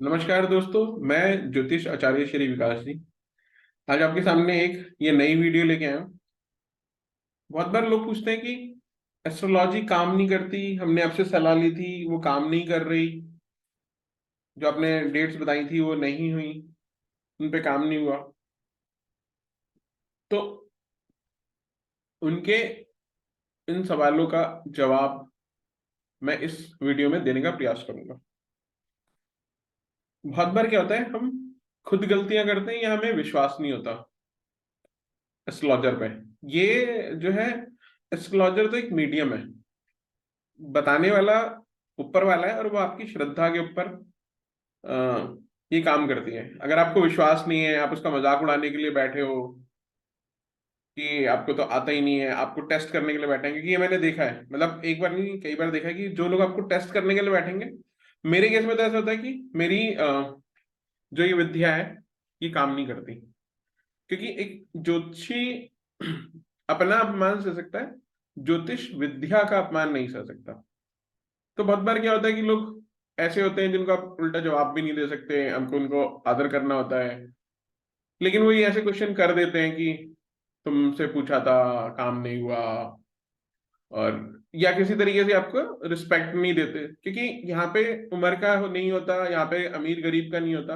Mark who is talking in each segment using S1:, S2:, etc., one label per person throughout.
S1: नमस्कार दोस्तों। मैं ज्योतिष आचार्य श्री विकास जी आज आपके सामने एक ये नई वीडियो लेके आया हूँ। बहुत बार लोग पूछते हैं कि एस्ट्रोलॉजी काम नहीं करती, हमने आपसे सलाह ली थी वो काम नहीं कर रही, जो आपने डेट्स बताई थी वो नहीं हुई, उन पे काम नहीं हुआ। तो उनके इन सवालों का जवाब मैं इस वीडियो में देने का प्रयास करूंगा। बहुत बार क्या होता है, हम खुद गलतियां करते हैं या हमें विश्वास नहीं होता एस्ट्रोलॉजर पे। ये जो है, एस्ट्रोलॉजर तो एक मीडियम है, बताने वाला ऊपर वाला है, और वो आपकी श्रद्धा के ऊपर अ, ये काम करती है। अगर आपको विश्वास नहीं है, आप उसका मजाक उड़ाने के लिए बैठे हो कि आपको तो आता ही नहीं है, आपको टेस्ट करने के लिए बैठे हैं, क्योंकि ये मैंने देखा है, मतलब एक बार नहीं कई बार देखा है कि जो लोग आपको टेस्ट करने के लिए बैठेंगे, मेरे केस में तो ऐसा होता है कि मेरी जो ये विद्या है ये काम नहीं करती। क्योंकि एक ज्योतिषी अपना अपमान सह सकता है, ज्योतिष विद्या का अपमान नहीं सह सकता। तो बहुत बार क्या होता है कि लोग ऐसे होते हैं जिनको आप उल्टा जवाब भी नहीं दे सकते, हमको उनको आदर करना होता है, लेकिन वो ये ऐसे क्वेश्चन कर देते हैं कि तुमसे पूछा था, काम नहीं हुआ, और या किसी तरीके से आपको रिस्पेक्ट नहीं देते। क्योंकि यहाँ पे उम्र का नहीं होता, यहाँ पे अमीर गरीब का नहीं होता।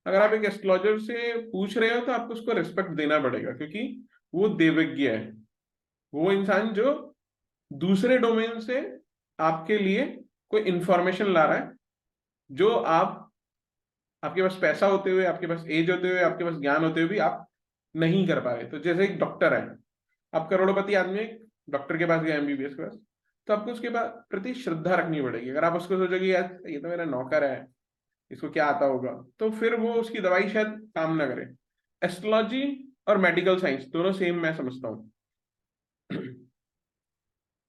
S1: अगर आप एक एस्ट्रोलॉजर से पूछ रहे हो तो आपको उसको रिस्पेक्ट देना पड़ेगा, क्योंकि वो देवज्ञ है। वो इंसान जो दूसरे डोमेन से आपके लिए कोई इंफॉर्मेशन ला रहा है, जो आपके पास पैसा होते हुए, आपके पास एज होते हुए, आपके पास ज्ञान होते हुए भी आप नहीं कर पा रहे। तो जैसे एक डॉक्टर है, आप करोड़पति आदमी एक डॉक्टर के पास गए, एमबीबीएस के पास, तो आपको उसके प्रति श्रद्धा रखनी पड़ेगी। अगर आप उसको सोचोगे यार ये तो मेरा नौकर है, इसको क्या आता होगा, तो फिर वो उसकी दवाई शायद काम ना करे। एस्ट्रोलॉजी और मेडिकल साइंस दोनों सेम मैं समझता हूँ।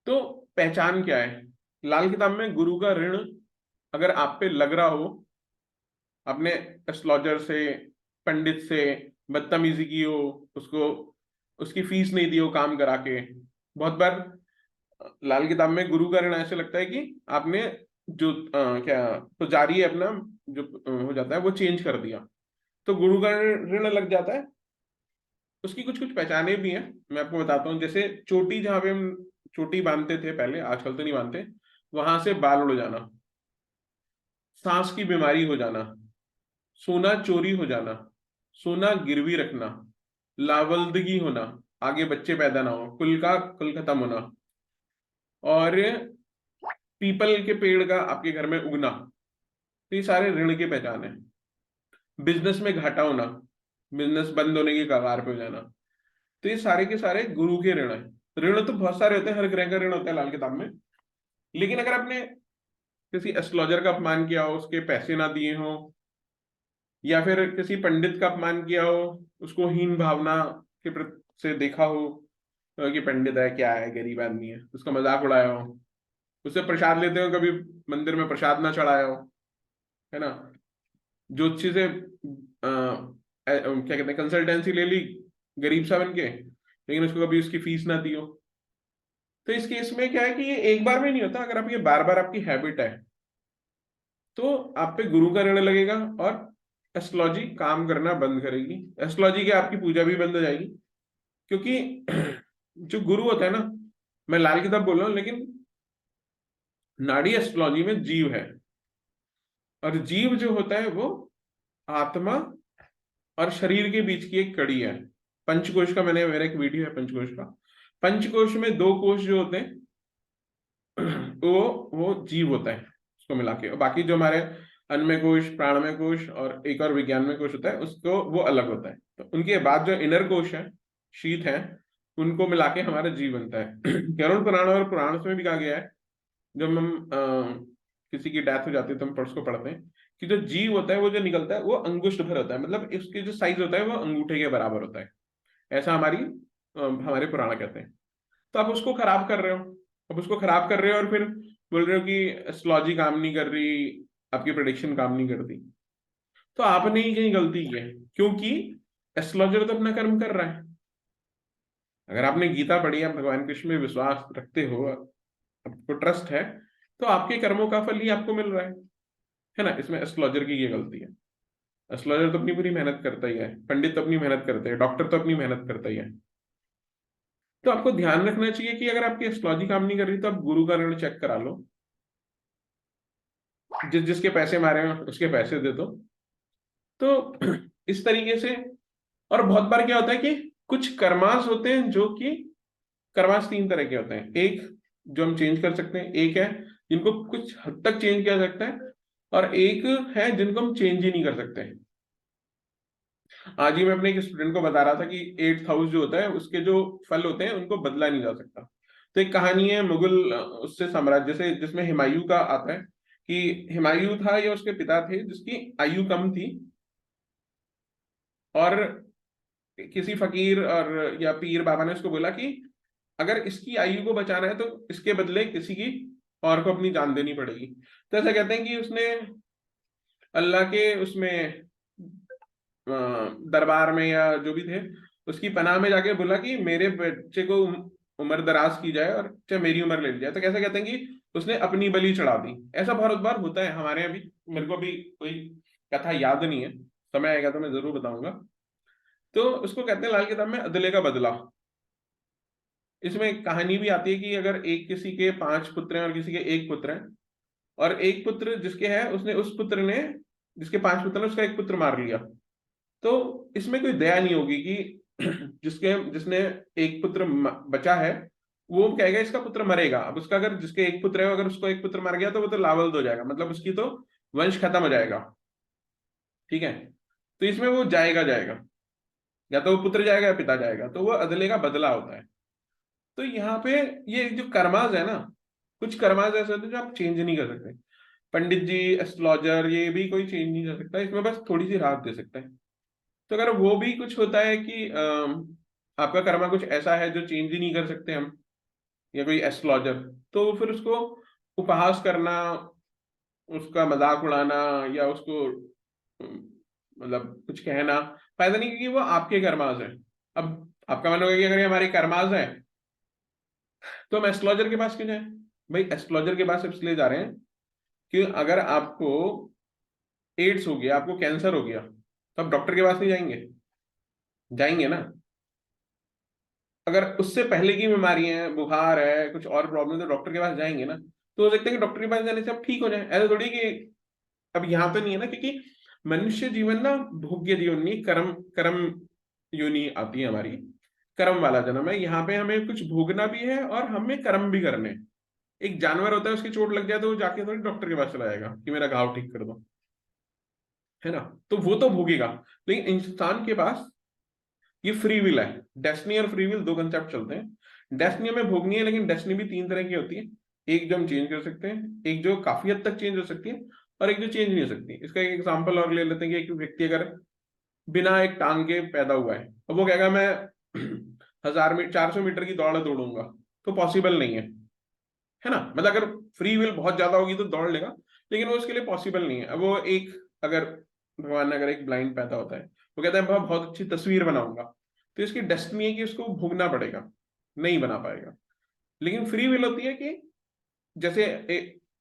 S1: तो पहचान क्या है? लाल किताब में गुरु का ऋण अगर आप पे लग रहा हो, अपने एस्ट्रोलॉजर से, पंडित से बदतमीजी की हो, उसको उसकी फीस नहीं दी हो काम करा के। बहुत बार लाल किताब में गुरु का ऋण ऐसे लगता है कि आपने जो क्या पुजारी है अपना, जो हो जाता है वो चेंज कर दिया, तो गुरु का ऋण लग जाता है। उसकी कुछ कुछ पहचाने भी हैं, मैं आपको बताता हूँ। जैसे चोटी, जहाँ पे हम चोटी बांधते थे पहले, आजकल तो नहीं बांधते, वहां से बाल उड़ जाना, सांस की बीमारी हो जाना, सोना चोरी हो जाना, सोना गिरवी रखना, लावल्दगी होना, आगे बच्चे पैदा ना हो, कुल खत्म होना, और पीपल के पेड़ का आपके घर में उगना, तो ये सारे ऋण की पहचान है। बिजनेस में घाटा होना, बिजनेस बंद होने की कगार पे हो जाना, तो ये सारे के सारे गुरु के ऋण है। ऋण तो बहुत सारे होते हैं, हर ग्रह का ऋण होता है लाल किताब में। लेकिन अगर आपने किसी एस्ट्रोलॉजर का अपमान किया हो, उसके पैसे ना दिए हो, या फिर किसी पंडित का अपमान किया हो, उसको हीन भावना के प्रति से देखा हो, कि पंडित है क्या है, गरीब आदमी है, उसका मजाक उड़ाया हो, उससे प्रसाद लेते हो, कभी मंदिर में प्रसाद ना चढ़ाया हो, है ना, ज्योतिषी से क्या कहते हैं कंसल्टेंसी ले ली गरीब सा बन के, लेकिन उसको कभी उसकी फीस ना दी हो। तो इस केस में क्या है कि ये एक बार में नहीं होता, अगर आप ये बार बार आपकी हैबिट है, तो आप पे गुरु का ऋण लगेगा, और एस्ट्रोलॉजी काम करना बंद करेगी। एस्ट्रोलॉजी की आपकी पूजा भी बंद हो जाएगी। क्योंकि जो गुरु होता है ना, मैं लाल किताब बोल रहा हूँ, लेकिन नाड़ी एस्ट्रोलॉजी में जीव है, और जीव जो होता है वो आत्मा और शरीर के बीच की एक कड़ी है। पंचकोश का मेरा एक वीडियो है पंचकोश का। पंचकोश में दो कोश जो होते हैं, वो जीव होता है उसको मिला के, और बाकी जो हमारे अन्नमय कोश, प्राणमय कोश और एक और विज्ञानमय कोश होता है, उसको वो अलग होता है। तो उनके बाद जो इनर कोश है, शीत है, उनको मिला के हमारा जीव बनता है। गरुड़ पुराण और पुराण में भी कहा गया है, जब हम किसी की डेथ हो जाती है तो हम उसको पढ़ते हैं कि जो जीव होता है वो जो निकलता है वो अंगुष्ठ भर होता है, मतलब इसके जो साइज होता है वो अंगूठे के बराबर होता है। ऐसा हमारे पुराण कहते हैं। तो आप उसको खराब कर रहे हो, अब उसको खराब कर रहे हो और फिर बोल रहे हो कि एस्ट्रोलॉजी काम नहीं कर रही, आपकी प्रेडिक्शन काम नहीं करती। तो आपने ही कहीं गलती की है, क्योंकि एस्ट्रोलॉजर तो अपना कर्म कर रहा है। अगर आपने गीता पढ़ी, आप भगवान कृष्ण में विश्वास रखते हो, आपको ट्रस्ट है, तो आपके कर्मों का फल ही आपको मिल रहा है। है ना। इसमें एस्ट्रोलॉजर की ये गलती है। एस्ट्रोलॉजर तो अपनी पूरी मेहनत करता ही है, पंडित तो अपनी मेहनत करते हैं, डॉक्टर तो अपनी मेहनत करता ही है। तो आपको ध्यान रखना चाहिए कि अगर आपकी एस्ट्रोलॉजी काम नहीं कर रही तो आप गुरु का ऋण चेक करा लो, जिसके पैसे मारे हैं उसके पैसे दे दो। तो इस तरीके से। और बहुत बार क्या होता है कि कुछ कर्मास होते हैं, जो कि कर्मास 3 तरह के होते हैं। एक जो हम चेंज कर सकते हैं, एक है जिनको कुछ हद तक चेंज किया जा सकता है, और एक है जिनको हम चेंज ही नहीं कर सकते। आज ही मैं अपने एक स्टूडेंट को बता रहा था कि 8th हाउस जो होता है उसके जो फल होते हैं उनको बदला नहीं जा सकता। तो एक कहानी है मुगल उससे साम्राज्य से, जिसमें हुमायूं का आता है कि हुमायूं था या उसके पिता थे जिसकी आयु कम थी, और किसी फकीर और या पीर बाबा ने उसको बोला कि अगर इसकी आयु को बचाना है तो इसके बदले किसी की और को अपनी जान देनी पड़ेगी। तो ऐसा कहते हैं कि उसने अल्लाह के उसमें दरबार में या जो भी थे उसकी पनाह में जाके बोला कि मेरे बच्चे को उम्र दराज की जाए और चाहे मेरी उम्र ले ली जाए। तो कैसे कहते हैं कि उसने अपनी बलि चढ़ा दी। ऐसा बहुत बार होता है हमारे यहाँ भी। मेरे को भी कोई कथा याद नहीं है, समय आएगा तो मैं जरूर बताऊंगा। तो उसको कहते हैं लाल किताब में अदले का बदला। इसमें एक कहानी भी आती है कि अगर एक किसी के 5 पुत्र हैं और किसी के एक पुत्र हैं, और एक पुत्र जिसके है उसने उस पुत्र ने, जिसके 5 पुत्र हैं उसका एक पुत्र मार लिया, तो इसमें कोई दया नहीं होगी कि जिसके जिसने एक पुत्र बचा है वो कहेगा इसका पुत्र मरेगा। अब उसका अगर जिसके एक पुत्र है अगर उसको एक पुत्र मर गया तो वो तो लावल्द हो जाएगा, मतलब उसकी तो वंश खत्म हो जाएगा। ठीक है। तो इसमें वो जाएगा जाएगा, या तो वो पुत्र जाएगा या पिता जाएगा, तो वो अदले का बदला होता है। तो यहाँ पे ये जो कर्माज है ना, कुछ कर्माज ऐसे होते हैं जो आप चेंज नहीं कर सकते। पंडित जी, एस्ट्रोलॉजर, ये भी कोई चेंज नहीं कर सकता, इसमें बस थोड़ी सी राहत दे सकते हैं। तो अगर वो भी कुछ होता है कि आपका कर्मा कुछ ऐसा है जो चेंज ही नहीं कर सकते हम, या कोई एस्ट्रोलॉजर, तो फिर उसको उपहास करना, उसका मजाक उड़ाना, या उसको मतलब कुछ कहना फायदा नहीं, क्योंकि वो आपके कर्माज है। अब आपका मन होगा कि अगर ये हमारे कर्माज है तो हम एस्ट्रोलॉजर के पास क्यों जाए। भाई एस्ट्रोलॉजर के पास इसलिए जा रहे हैं कि अगर आपको एड्स हो गया, आपको कैंसर हो गया, तो आप डॉक्टर के पास नहीं जाएंगे, जाएंगे ना। अगर उससे पहले की बीमारी है, बुखार है, कुछ और प्रॉब्लम, तो डॉक्टर के पास जाएंगे ना। तो हो सकता है कि डॉक्टर के पास जाने से आप ठीक हो जाए, ऐसा थोड़ी कि अब यहाँ तो नहीं है ना, क्योंकि मनुष्य जीवन ना भोग्य जीवन नहीं, कर्म कर्म योनि आती है हमारी, कर्म वाला जन्म है। यहाँ पे हमें कुछ भोगना भी है और हमें कर्म भी करने हैं। एक जानवर होता है, उसकी चोट लग जाए तो वो जाके थोड़ी डॉक्टर के पास चला जाएगा कि मेरा घाव ठीक कर दो, है ना। तो वो तो भोगेगा। लेकिन इंसान के पास ये फ्री विल है। डेस्टिनी और फ्री विल दो कंसेप्ट चलते हैं। डेस्टिनी हमें भोगनी है, लेकिन डेस्टिनी भी 3 तरह की होती है। एक जो हम चेंज कर सकते हैं, एक जो काफी हद तक चेंज हो सकती है, और एक जो चेंज नहीं हो सकती। इसका एक एग्जांपल और ले लेते हैं कि एक व्यक्ति अगर बिना एक टांग के पैदा हुआ है और वो कहेगा मैं 1000 मीटर 400 मीटर की दौड़ दौड़ूंगा, तो पॉसिबल नहीं है ना। मतलब अगर फ्री विल बहुत ज्यादा होगी तो दौड़ लेगा, लेकिन वो उसके लिए पॉसिबल नहीं है। अब वो एक अगर भगवान ने अगर एक ब्लाइंड पैदा होता है, वो कहता है मैं बहुत अच्छी तस्वीर बनाऊंगा, तो इसकी डेस्टिनी है कि उसको भोगना पड़ेगा, नहीं बना पाएगा। लेकिन फ्री विल होती है कि जैसे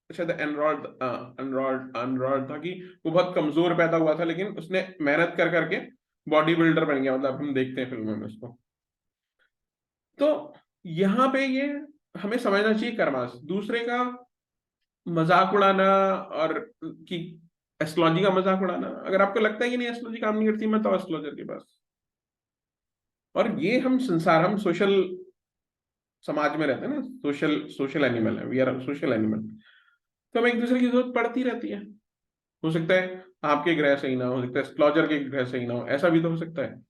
S1: शायद एनरॉल्ड एनरॉल्ड एनरॉल्ड था कि वो बहुत कमजोर पैदा हुआ था, लेकिन उसने मेहनत कर करके बॉडी बिल्डर बन गया, मतलब हम देखते हैं फिल्मों में उसको। तो यहाँ पे ये हमें समझना चाहिए कर्मास दूसरे का मजाक उड़ाना, और कि एस्ट्रोलॉजी का मजाक उड़ाना। अगर आपको लगता है कि नहीं एस्ट्रोलॉजी काम नहीं करती, मैं तो एस्ट्रोलॉजर के पास। और ये हम संसार, हम सोशल समाज में रहते हैं ना, सोशल सोशल एनिमल है, वी आर सोशल एनिमल। तो हमें एक दूसरे की जरूरत पड़ती रहती है। हो सकता है आपके ग्रह सही ना हो सकता है एस्ट्रोलॉजर के ग्रह सही ना हो, ऐसा भी तो हो सकता है।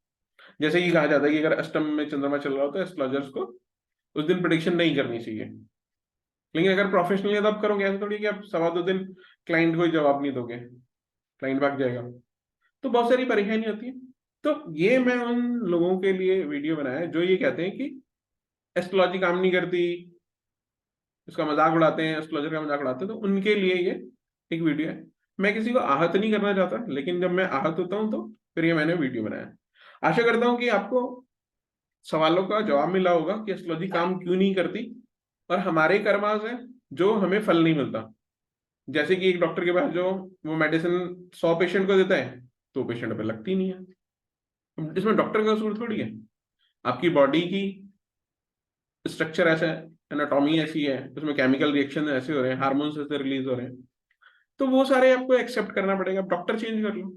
S1: जैसे कि कहा जाता है कि अगर अष्टम में चंद्रमा चल रहा हो तो एस्ट्रोलॉजर्स को उस दिन प्रिडिक्शन नहीं करनी चाहिए। लेकिन अगर प्रोफेशनली है तो आप करोगे, ऐसा थोड़ी कि आप 2.25 दिन क्लाइंट को ही जवाब नहीं दोगे, क्लाइंट भाग जाएगा। तो बहुत सारी परेशानी होती है। तो ये मैं उन लोगों के लिए वीडियो बनाया है जो ये कहते हैं कि एस्ट्रोलॉजी काम नहीं करती, उसका मजाक उड़ाते हैं, एस्ट्रोलॉजर का मजाक उड़ाते हैं, तो उनके लिए ये एक वीडियो है। मैं किसी को आहत नहीं करना चाहता, लेकिन जब मैं आहत होता हूं तो फिर ये मैंने वीडियो बनाया। आशा करता हूँ कि आपको सवालों का जवाब मिला होगा कि एस्ट्रोलॉजी काम क्यों नहीं करती, और हमारे कर्मास है जो हमें फल नहीं मिलता। जैसे कि एक डॉक्टर के पास जो वो मेडिसिन 100 पेशेंट को देता है तो पेशेंट पे लगती नहीं है, इसमें डॉक्टर का कसूर थोड़ी है। आपकी बॉडी की स्ट्रक्चर ऐसा है, एनाटॉमी ऐसी है, उसमें केमिकल रिएक्शन ऐसे हो रहे हैं, हार्मोन्स ऐसे रिलीज हो रहे हैं, तो वो सारे आपको एक्सेप्ट करना पड़ेगा। आप डॉक्टर चेंज कर लो,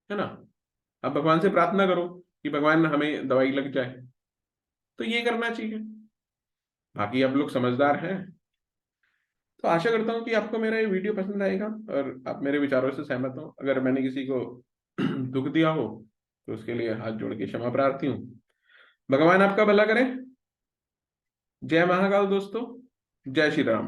S1: है ना। आप भगवान से प्रार्थना करो कि भगवान हमें दवाई लग जाए, तो ये करना चाहिए। बाकी आप लोग समझदार हैं, तो आशा करता हूँ कि आपको मेरा ये वीडियो पसंद आएगा और आप मेरे विचारों से सहमत हो। अगर मैंने किसी को दुख दिया हो तो उसके लिए हाथ जोड़ के क्षमा प्रार्थी हूँ। भगवान आपका भला करे। जय महाकाल दोस्तों, जय श्री राम।